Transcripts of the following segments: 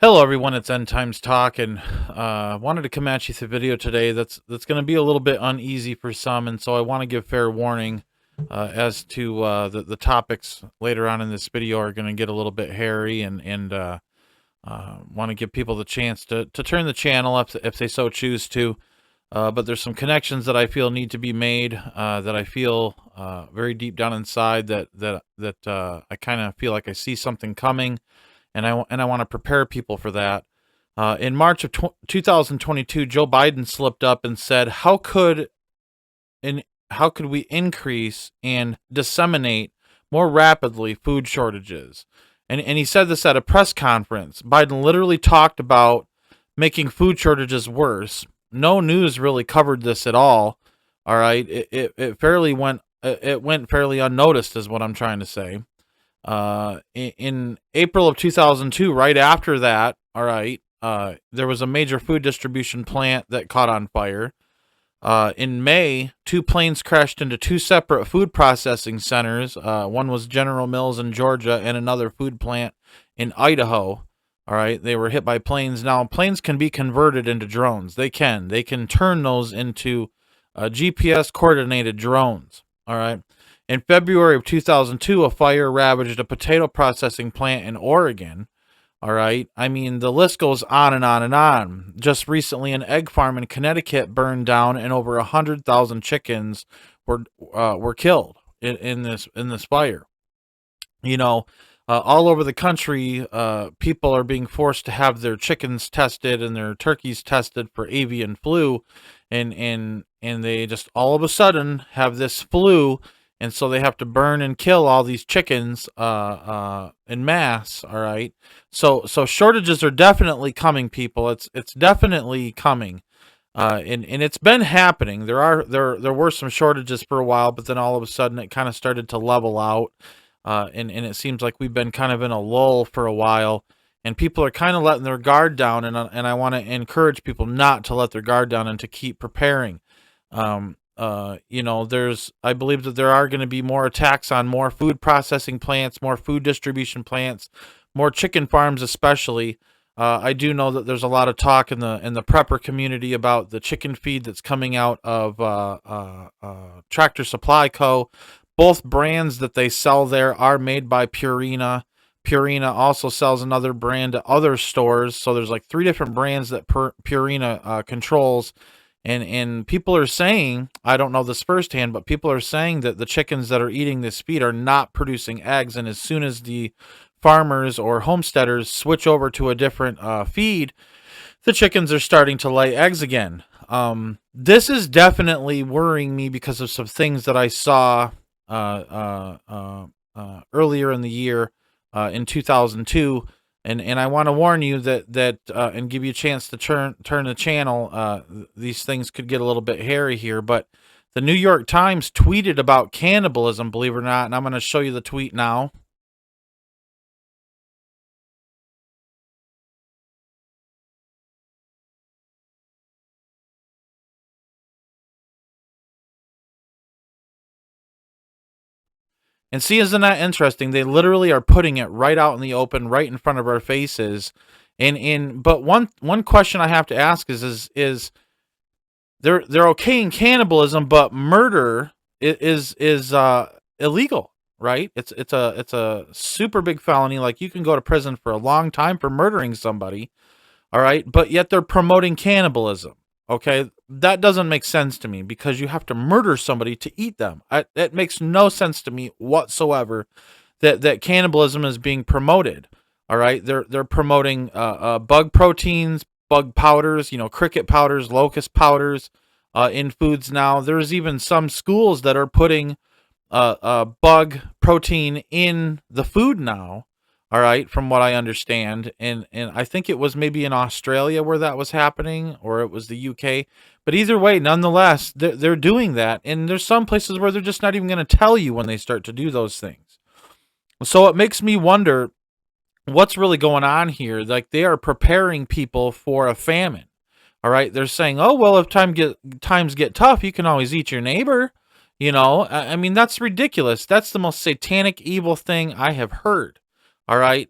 Hello everyone, it's End Times Talk, and wanted to come at you with a video today that's going to be a little bit uneasy for some, and so I want to give fair warning as to the topics later on in this video are going to get a little bit hairy, and want to give people the chance to turn the channel if they so choose to. But there's some connections that I feel need to be made that I feel very deep down inside that I kind of feel like I see something coming, and I want to prepare people for that. In March of 2022, Joe Biden slipped up and said, how could we increase and disseminate more rapidly food shortages?" And he said this at a press conference. Biden literally talked about making food shortages worse. No news really covered this at all. All right, it went fairly unnoticed, is what I'm trying to say. In April of 2002, right after that, all right, there was a major food distribution plant that caught on fire. In May, two planes crashed into two separate food processing centers. One was General Mills in Georgia and another food plant in Idaho. All right, they were hit by planes. Now, planes can be converted into drones. They can turn those into GPS coordinated drones. All right. In February of 2002, a fire ravaged a potato processing plant in Oregon. All right. I mean, the list goes on and on and on. Just recently, an egg farm in Connecticut burned down, and over 100,000 chickens were killed in this fire. You know, all over the country, people are being forced to have their chickens tested and their turkeys tested for avian flu, and they just all of a sudden have this flu, and so they have to burn and kill all these chickens in mass. All right, so shortages are definitely coming, people. It's definitely coming, and it's been happening. There were some shortages for a while, but then all of a sudden it kind of started to level out, and it seems like we've been kind of in a lull for a while, and people are kind of letting their guard down, and I want to encourage people not to let their guard down and to keep preparing. I believe that there are going to be more attacks on more food processing plants, more food distribution plants, more chicken farms, especially. I do know that there's a lot of talk in the prepper community about the chicken feed that's coming out of Tractor Supply Co. Both brands that they sell there are made by Purina. Purina also sells another brand to other stores, so there's like three different brands that Purina controls. And people are saying, I don't know this firsthand, but people are saying that the chickens that are eating this feed are not producing eggs. And as soon as the farmers or homesteaders switch over to a different feed, the chickens are starting to lay eggs again. This is definitely worrying me because of some things that I saw earlier in the year, in 2002. And I want to warn you that and give you a chance to turn the channel. These things could get a little bit hairy here, but the New York Times tweeted about cannibalism, believe it or not, and I'm going to show you the tweet now. And see, isn't that interesting? They literally are putting it right out in the open, right in front of our faces. But one question I have to ask is they're okaying cannibalism, but murder is illegal, right? It's a super big felony. Like, you can go to prison for a long time for murdering somebody, all right? But yet they're promoting cannibalism. Okay, that doesn't make sense to me, because you have to murder somebody to eat them. That makes no sense to me whatsoever. That cannibalism is being promoted. All right, they're promoting bug proteins, bug powders, cricket powders, locust powders in foods now. There's even some schools that are putting bug protein in the food now. All right, from what I understand, and I think it was maybe in Australia where that was happening, or it was the UK. But either way, nonetheless, they're doing that, and there's some places where they're just not even going to tell you when they start to do those things. So it makes me wonder what's really going on here. Like, they are preparing people for a famine. All right, they're saying, oh well, if times get tough, you can always eat your neighbor. I mean, that's ridiculous. That's the most satanic, evil thing I have heard. All right.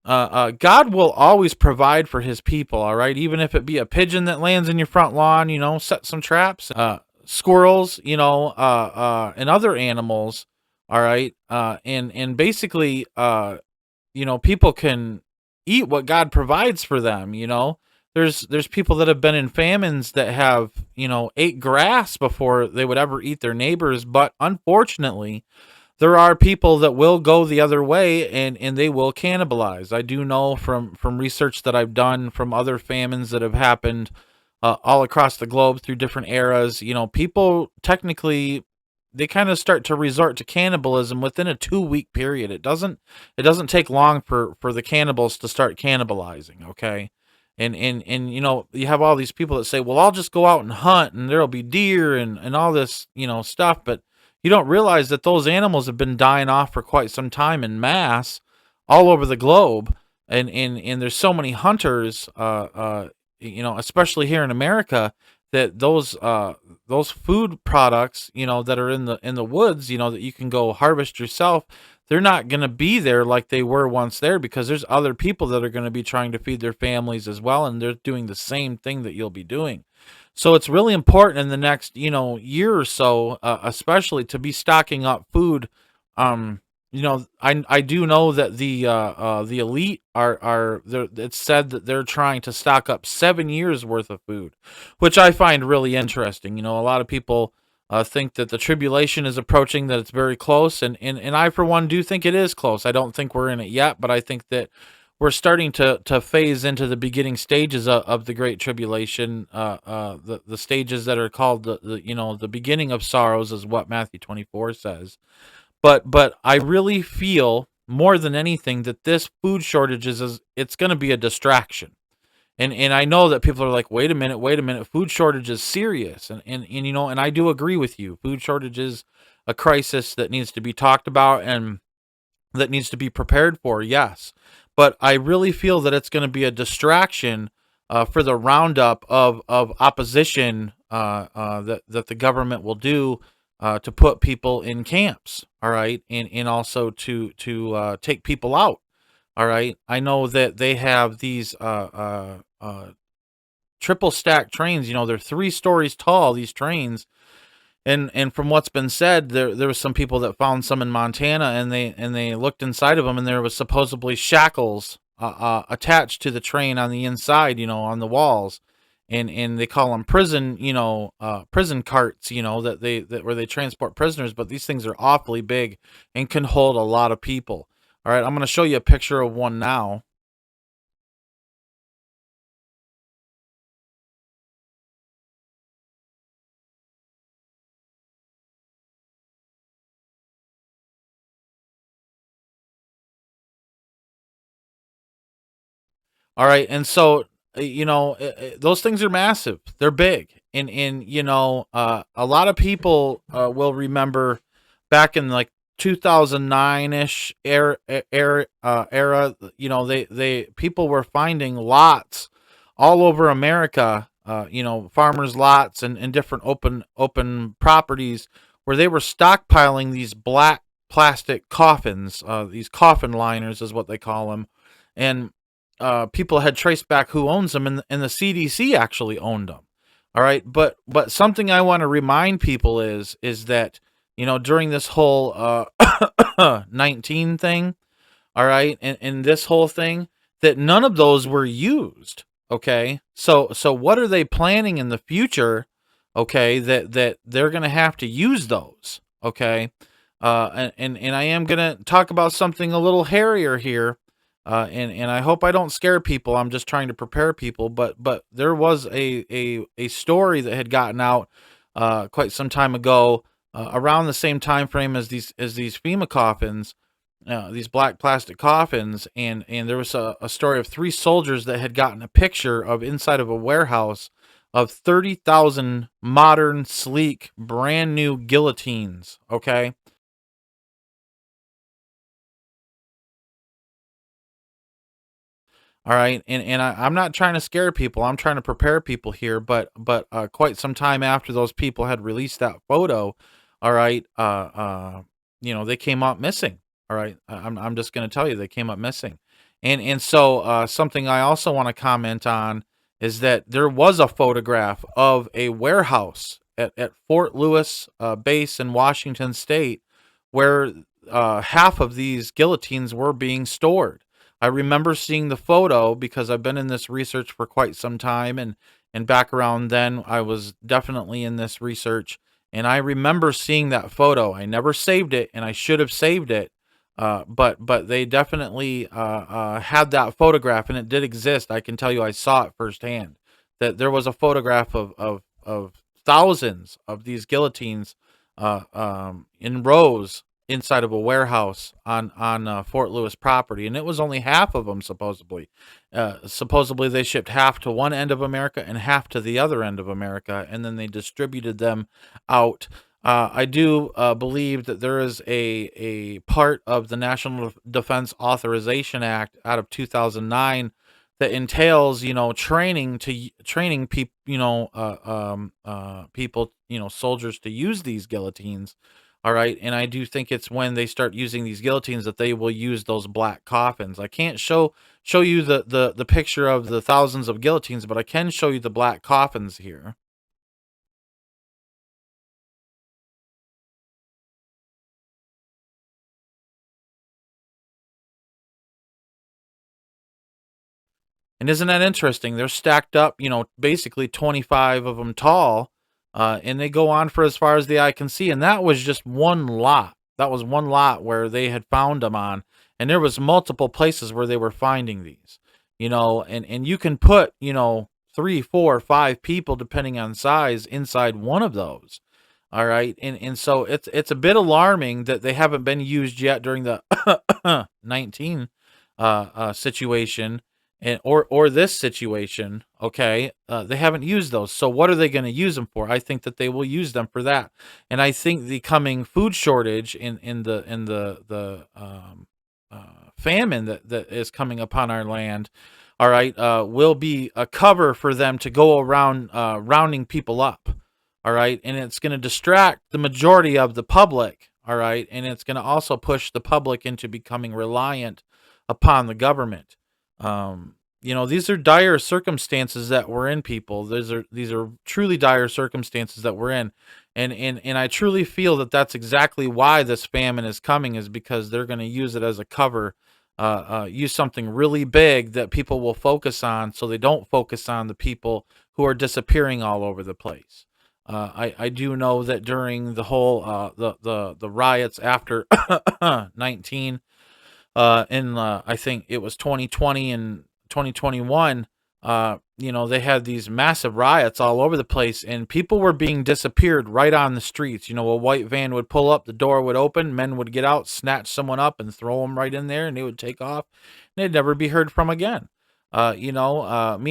God will always provide for his people, all right? Even if it be a pigeon that lands in your front lawn, set some traps, squirrels, and other animals, all right? And basically, people can eat what God provides for them. There's people that have been in famines that have, ate grass before they would ever eat their neighbors, but unfortunately, there are people that will go the other way and they will cannibalize. I do know from research that I've done from other famines that have happened all across the globe through different eras. People technically they kind of start to resort to cannibalism within a 2 week period. It doesn't take long for the cannibals to start cannibalizing. Okay. And you have all these people that say, well, I'll just go out and hunt and there'll be deer and all this stuff, but you don't realize that those animals have been dying off for quite some time in mass all over the globe. And there's so many hunters, especially here in America, that those food products, that are in the woods, that you can go harvest yourself, they're not going to be there like they were once there, because there's other people that are going to be trying to feed their families as well, and they're doing the same thing that you'll be doing. So it's really important in the next, year or so, especially to be stocking up food. I do know that the elite it's said that they're trying to stock up 7 years worth of food, which I find really interesting. A lot of people think that the tribulation is approaching, that it's very close, and I for one do think it is close. I don't think we're in it yet, but I think that we're starting to phase into the beginning stages of the Great Tribulation, the stages that are called the beginning of sorrows, is what Matthew 24 says. But I really feel more than anything that this food shortage it's going to be a distraction. And I know that people are like, wait a minute, food shortage is serious, and I do agree with you. Food shortage is a crisis that needs to be talked about and that needs to be prepared for, yes. But I really feel that it's going to be a distraction for the roundup of opposition that the government will do to put people in camps, all right, and also to take people out, all right. I know that they have these triple stack trains. They're 3 stories tall. These trains, and from what's been said, there was some people that found some in Montana, and they looked inside of them, and there was supposedly shackles attached to the train on the inside, on the walls, and they call them prison carts, that where they transport prisoners. But these things are awfully big and can hold a lot of people. All right, I'm going to show you a picture of one now. All right, and so those things are massive. They're big, and a lot of people will remember back in like 2009 ish era. They people were finding lots all over America. Farmers' lots and different open properties where they were stockpiling these black plastic coffins. These coffin liners is what they call them, and people had traced back who owns them, and the CDC actually owned them. All right, but something I want to remind people is that during this whole 19 thing, all right, and this whole thing, that none of those were used. Okay, so what are they planning in the future? Okay, that they're gonna have to use those. Okay, and I am gonna talk about something a little hairier here. And I hope I don't scare people. I'm just trying to prepare people. But there was a story that had gotten out quite some time ago, around the same time frame as these FEMA coffins, these black plastic coffins, and there was a story of 3 soldiers that had gotten a picture of inside of a warehouse of 30,000 modern, sleek, brand new guillotines. Okay. All right, and I'm not trying to scare people. I'm trying to prepare people here. But quite some time after those people had released that photo, all right, they came up missing. All right, I'm just going to tell you they came up missing, And so something I also want to comment on is that there was a photograph of a warehouse at Fort Lewis base in Washington State where half of these guillotines were being stored. I remember seeing the photo because I've been in this research for quite some time, and back around then I was definitely in this research, and I remember seeing that photo. I never saved it, and I should have saved it. But they definitely had that photograph, and it did exist. I can tell you, I saw it firsthand. That there was a photograph of thousands of these guillotines in rows inside of a warehouse on Fort Lewis property, and it was only half of them supposedly. Supposedly they shipped half to one end of America and half to the other end of America, and then they distributed them out. I do believe that there is a part of the National Defense Authorization Act out of 2009 that entails, training people, people, soldiers to use these guillotines. All right, and I do think it's when they start using these guillotines that they will use those black coffins. I can't show you the picture of the thousands of guillotines, but I can show you the black coffins here. And isn't that interesting? They're stacked up, basically 25 of them tall, and they go on for as far as the eye can see. And that was just one lot. That was one lot where they had found them on, and there was multiple places where they were finding these, and you can put, three, four, five people depending on size inside one of those. All right, and so it's a bit alarming that they haven't been used yet during the 19 situation, and or this situation. Okay, they haven't used those, so what are they going to use them for? I think that they will use them for that, and I think the coming food shortage in the famine that is coming upon our land, all right, will be a cover for them to go around rounding people up. All right, and it's going to distract the majority of the public. All right, and it's going to also push the public into becoming reliant upon the government. These are dire circumstances that we're in, people. These are truly dire circumstances that we're in, and I truly feel that that's exactly why this famine is coming, is because they're going to use it as a cover, use something really big that people will focus on, so they don't focus on the people who are disappearing all over the place. I do know that during the whole the riots after 19 in I think it was 2020 and 2021. They had these massive riots all over the place, and people were being disappeared right on the streets. A white van would pull up, the door would open, men would get out, snatch someone up, and throw them right in there, and they would take off, and they'd never be heard from again. Me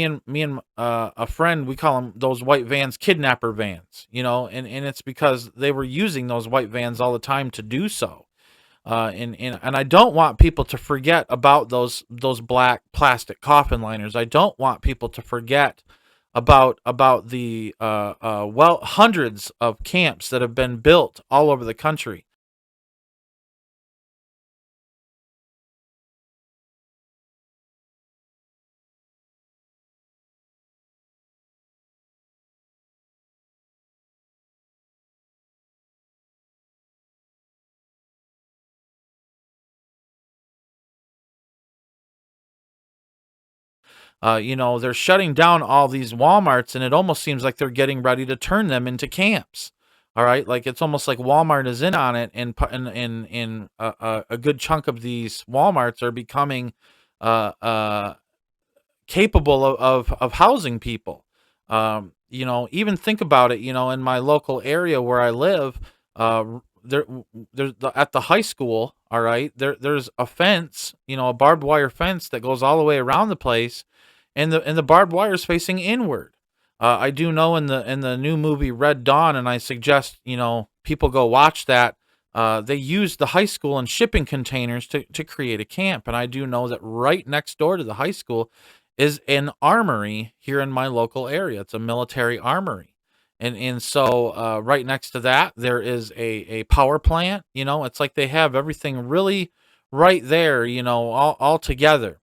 and a friend, we call them those white vans kidnapper vans. And it's because they were using those white vans all the time to do so. And I don't want people to forget about those black plastic coffin liners. I don't want people to forget about the hundreds of camps that have been built all over the country. They're shutting down all these Walmarts, and it almost seems like they're getting ready to turn them into camps. All right, like it's almost like Walmart is in on it, and a good chunk of these WalMarts are becoming uh, uh, capable of housing people. Even think about it. In my local area where I live, there, at the high school. All right, there's a fence, a barbed wire fence that goes all the way around the place, and the barbed wire is facing inward. I do know in the new movie Red Dawn, and I suggest people go watch that. They used the high school and shipping containers to create a camp, and I do know that right next door to the high school is an armory here in my local area. It's a military armory, and so right next to that there is a power plant. It's like they have everything really right there. All together.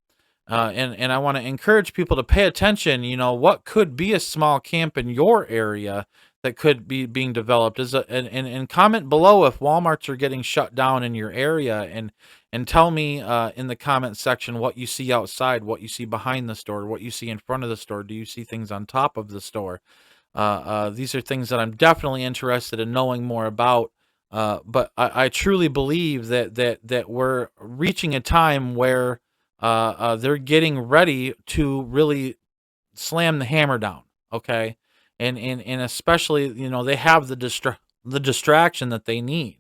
And I want to encourage people to pay attention. What could be a small camp in your area that could be being developed and comment below if Walmarts are getting shut down in your area, and tell me in the comment section what you see outside, what you see behind the store, what you see in front of the store. Do you see things on top of the store? These are things that I'm definitely interested in knowing more about. But I truly believe that we're reaching a time where they're getting ready to really slam the hammer down. Okay, and especially they have the distraction that they need.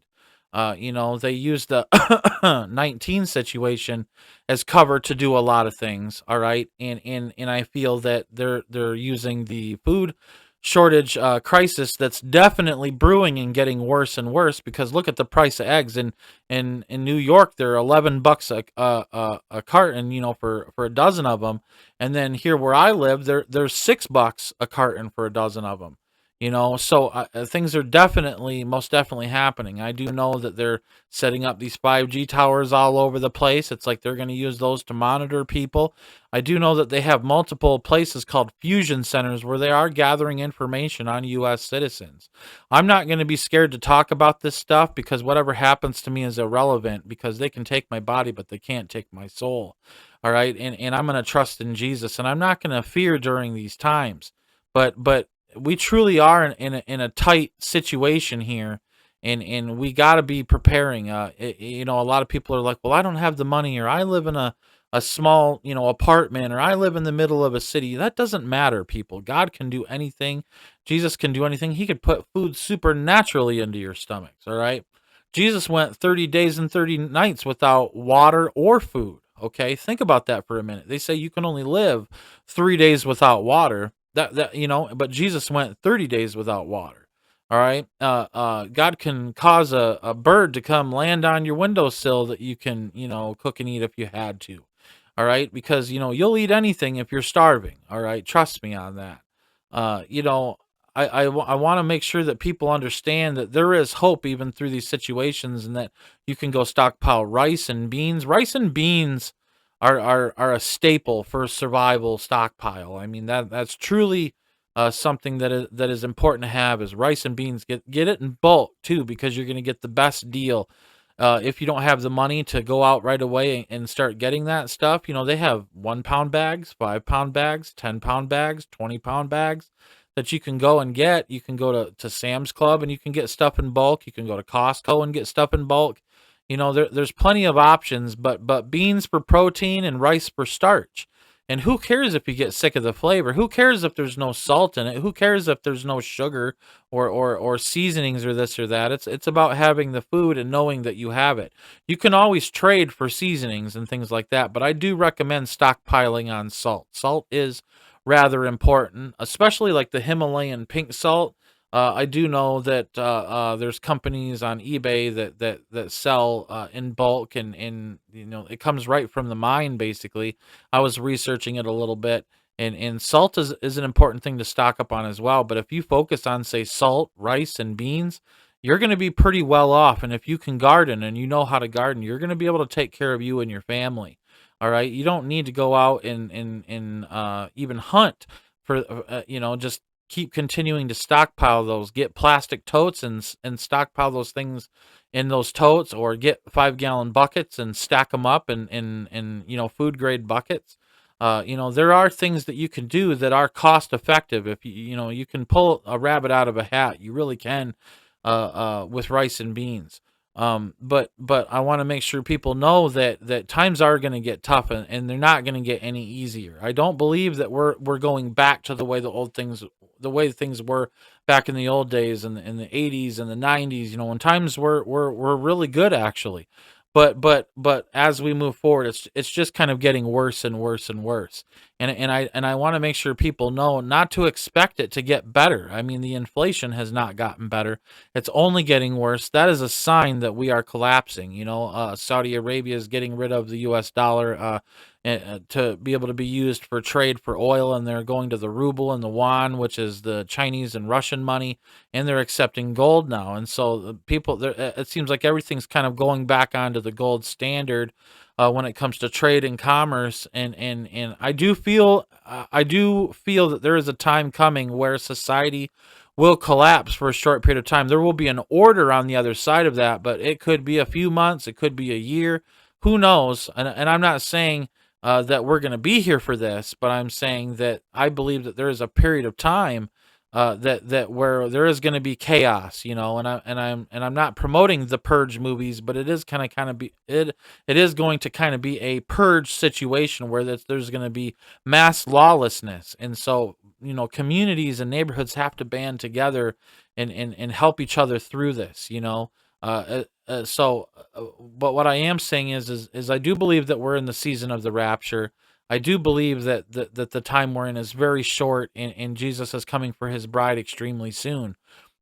They use the 19 situation as cover to do a lot of things. All right, and I feel that they're using the food shortage crisis that's definitely brewing and getting worse and worse, because look at the price of eggs in New York. They're $11 a carton, for a dozen of them, and then here where I live, there's $6 a carton for a dozen of them. So things are most definitely happening. I do know that they're setting up these 5G towers all over the place. It's like they're going to use those to monitor people. I do know that they have multiple places called fusion centers where they are gathering information on U.S. citizens. I'm not going to be scared to talk about this stuff, because whatever happens to me is irrelevant, because they can take my body, but they can't take my soul. All right. And I'm going to trust in Jesus, and I'm not going to fear during these times. But we truly are in a tight situation here, and we got to be preparing. A lot of people are like, well, I don't have the money, or I live in a small apartment, or I live in the middle of a city. That doesn't matter, people. God can do anything. Jesus can do anything. He could put food supernaturally into your stomachs. All right. Jesus went 30 days and 30 nights without water or food. Okay, think about that for a minute. They say you can only live 3 days without water. But Jesus went 30 days without water. All right. God can cause a bird to come land on your windowsill that you can, cook and eat if you had to. All right. Because, you'll eat anything if you're starving. All right. Trust me on that. Uh, you know, I want to make sure that people understand that there is hope even through these situations, and that you can go stockpile rice and beans. Rice and beans are a staple for survival stockpile. I mean, that's truly something that is important to have, is rice and beans. Get it in bulk too, because you're going to get the best deal. If you don't have the money to go out right away and start getting that stuff, they have 1 pound bags, 5 pound bags, 10 pound bags, 20 pound bags that you can go and get. You can go to Sam's Club and you can get stuff in bulk. You can go to Costco and get stuff in bulk. There's plenty of options, but beans for protein and rice for starch. And who cares if you get sick of the flavor? Who cares if there's no salt in it? Who cares if there's no sugar or seasonings or this or that? It's about having the food and knowing that you have it. You can always trade for seasonings and things like that, but I do recommend stockpiling on salt. Salt is rather important, especially like the Himalayan pink salt. I do know that there's companies on eBay that sell in bulk, and it comes right from the mine basically. I was researching it a little bit, and salt is an important thing to stock up on as well. But if you focus on, say, salt, rice, and beans, you're going to be pretty well off. And if you can garden and you know how to garden, you're going to be able to take care of you and your family. All right, you don't need to go out and even hunt for just keep continuing to stockpile those. Get plastic totes and stockpile those things in those totes, or get 5-gallon buckets and stack them up in food grade buckets. There are things that you can do that are cost effective. If you can pull a rabbit out of a hat, you really can with rice and beans. But I want to make sure people know that times are going to get tough, and they're not going to get any easier. I don't believe that we're going back to the way things were back in the old days, in the 80s and the 90s, when times were really good actually. But as we move forward, it's just kind of getting worse and worse and worse. And I want to make sure people know not to expect it to get better. I mean, the inflation has not gotten better. It's only getting worse. That is a sign that we are collapsing. Saudi Arabia is getting rid of the US dollar. to be able to be used for trade for oil, and they're going to the ruble and the yuan, which is the Chinese and Russian money, and they're accepting gold now. And so the people, it seems like everything's kind of going back onto the gold standard when it comes to trade and commerce. And I do feel that there is a time coming where society will collapse for a short period of time. There will be an order on the other side of that, but it could be a few months, it could be a year, who knows? And I'm not saying that we're going to be here for this, but I'm saying that I believe that there is a period of time that where there is going to be chaos, and I'm not promoting the Purge movies, but it is kind of be it is going to kind of be a purge situation where there's going to be mass lawlessness. And so communities and neighborhoods have to band together and help each other through this. But what I am saying is I do believe that we're in the season of the rapture. I do believe that the time we're in is very short, and Jesus is coming for his bride extremely soon.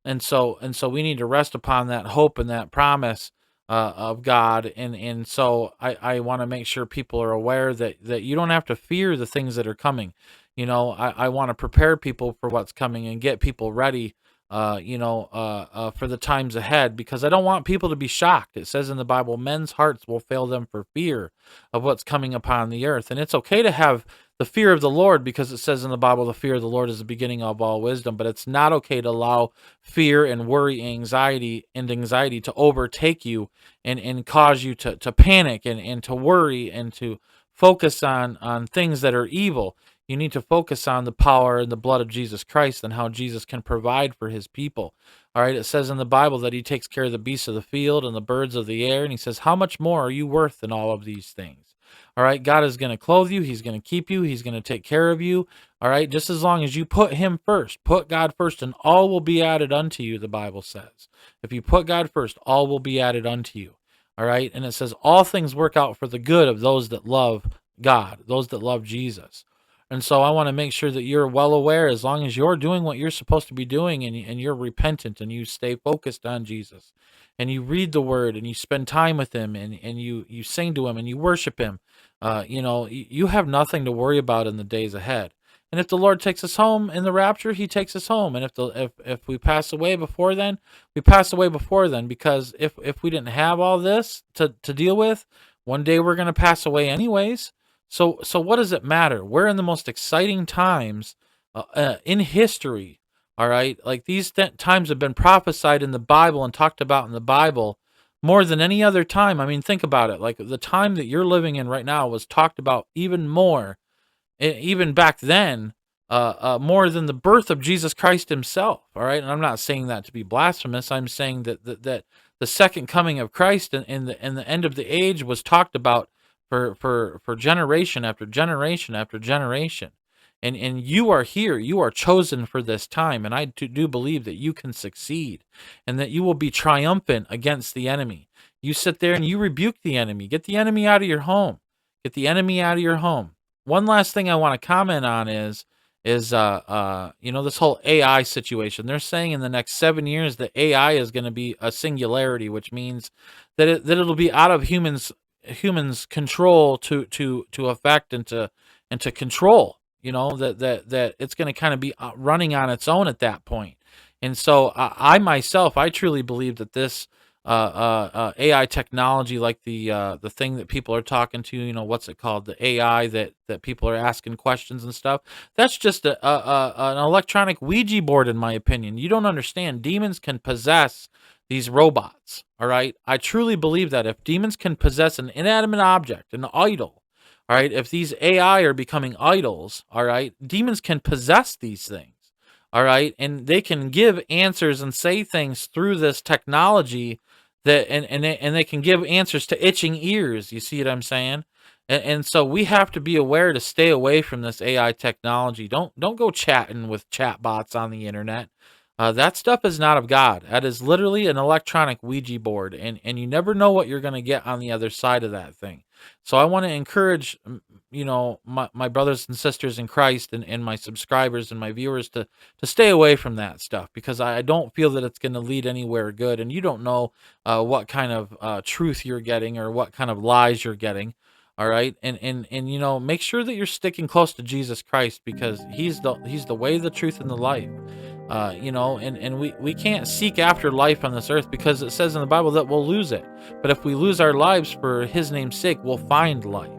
And so we need to rest upon that hope and that promise of God. And so I want to make sure people are aware that you don't have to fear the things that are coming. I want to prepare people for what's coming and get people ready for the times ahead, because I don't want people to be shocked. It says in the Bible, men's hearts will fail them for fear of what's coming upon the earth. And it's okay to have the fear of the Lord, because it says in the Bible, the fear of the Lord is the beginning of all wisdom. But it's not okay to allow fear and worry, anxiety to overtake you and cause you to panic and to worry and to focus on things that are evil. You need to focus on the power and the blood of Jesus Christ and how Jesus can provide for his people. All right, it says in the Bible that he takes care of the beasts of the field and the birds of the air. And he says, how much more are you worth than all of these things? All right, God is going to clothe you. He's going to keep you. He's going to take care of you. All right, just as long as you put him first, put God first, and all will be added unto you, the Bible says. If you put God first, all will be added unto you. All right, and it says all things work out for the good of those that love God, those that love Jesus. And so I want to make sure that you're well aware, as long as you're doing what you're supposed to be doing, and you're repentant and you stay focused on Jesus and you read the word and you spend time with him and you sing to him and you worship him, you have nothing to worry about in the days ahead. And if the Lord takes us home in the rapture, he takes us home. And if we pass away before then, we pass away before then, because if we didn't have all this to deal with, one day we're going to pass away anyways. So what does it matter? We're in the most exciting times in history, all right? Like these times have been prophesied in the Bible and talked about in the Bible more than any other time. I mean, think about it. Like the time that you're living in right now was talked about even more, even back then, more than the birth of Jesus Christ himself, all right? And I'm not saying that to be blasphemous. I'm saying that the second coming of Christ and the end of the age was talked about for generation after generation after generation. And you are here, you are chosen for this time, and I do believe that you can succeed and that you will be triumphant against the enemy. You sit there and you rebuke the enemy. Get the enemy out of your home. Get the enemy out of your home. One last thing I want to comment on is this whole AI situation. They're saying in the next 7 years that AI is going to be a singularity, which means that it'll be out of humans control to affect and to control. That it's going to kind of be running on its own at that point. And so I myself, I truly believe that this AI technology, like the thing that people are talking to, what's it called, the AI that people are asking questions and stuff, that's just an electronic Ouija board, in my opinion. You don't understand. Demons can possess these robots, all right? I truly believe that if demons can possess an inanimate object, an idol, all right, if these AI are becoming idols, all right, demons can possess these things, all right, and they can give answers and say things through this technology and they can give answers to itching ears. You see what I'm saying? And so we have to be aware to stay away from this AI technology. Don't go chatting with chat bots on the internet. That stuff is not of God. That is literally an electronic Ouija board, and you never know what you're going to get on the other side of that thing. So I want to encourage, my brothers and sisters in Christ and my subscribers and my viewers to stay away from that stuff, because I don't feel that it's going to lead anywhere good, and you don't know what kind of truth you're getting or what kind of lies you're getting. All right. And you know, make sure that you're sticking close to Jesus Christ, because he's the way, the truth, and the life. You know, and we can't seek after life on this earth, because it says in the Bible that we'll lose it. But if we lose our lives for his name's sake, we'll find life.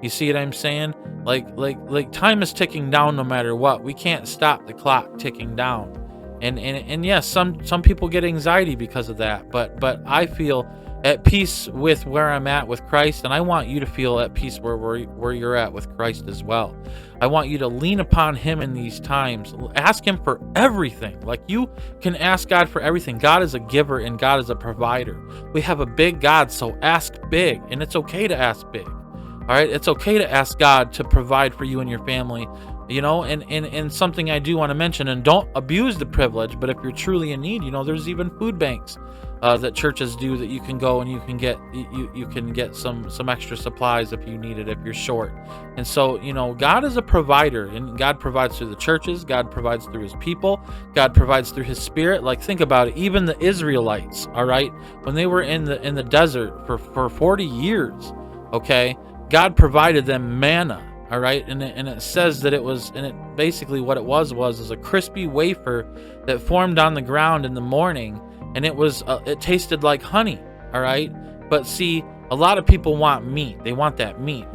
You see what I'm saying? Like time is ticking down no matter what. We can't stop the clock ticking down. And yes, some people get anxiety because of that, but I feel at peace with where I'm at with Christ, and I want you to feel at peace where you're at with Christ as well. I want you to lean upon him in these times. Ask him for everything. Like, you can ask God for everything. God is a giver and God is a provider. We have a big God, so ask big, and it's okay to ask big. All right, it's okay to ask God to provide for you and your family. You know, and something I do want to mention, and don't abuse the privilege, but if you're truly in need, you know, there's even food banks that churches do, that you can go and you can get some extra supplies if you need it, if you're short. And so, you know, God is a provider, and God provides through the churches, God provides through his people, God provides through his spirit. Like, think about it, even the Israelites, all right, when they were in the desert for 40 years, okay, God provided them manna. All right, and it says that it was, and it basically what it was a crispy wafer that formed on the ground in the morning, and it tasted like honey. All right, but see, a lot of people want meat. They want that meat.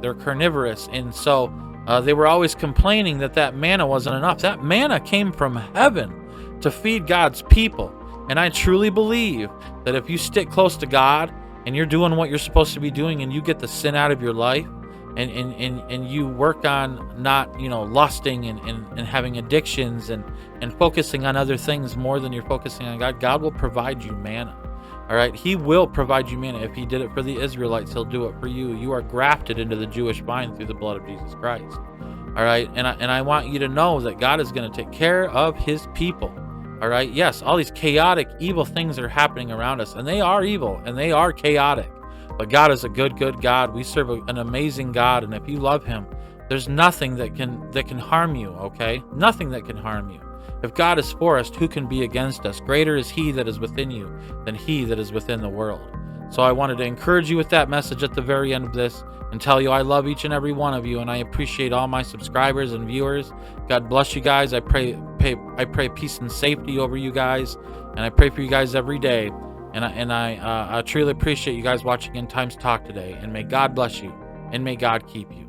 They're carnivorous, and so they were always complaining that manna wasn't enough. That manna came from heaven to feed God's people, and I truly believe that if you stick close to God and you're doing what you're supposed to be doing, and you get the sin out of your life, and you work on not, you know, lusting and having addictions and focusing on other things more than you're focusing on God, God will provide you manna. All right, he will provide you manna. If he did it for the Israelites, he'll do it for you. You are grafted into the Jewish vine through the blood of Jesus Christ. All right, and I want you to know that God is going to take care of his people. All right, yes, all these chaotic, evil things are happening around us, and they are evil and they are chaotic. But God is a good God. We serve an amazing God, and if you love him, there's nothing that can harm you, okay? Nothing that can harm you. If God is for us, who can be against us? Greater is he that is within you than he that is within the world. So I wanted to encourage you with that message at the very end of this, and tell you I love each and every one of you, and I appreciate all my subscribers and viewers. God bless you guys. I pray peace and safety over you guys, and I pray for you guys every day. And I truly appreciate you guys watching End Times Talk today. And may God bless you, and may God keep you.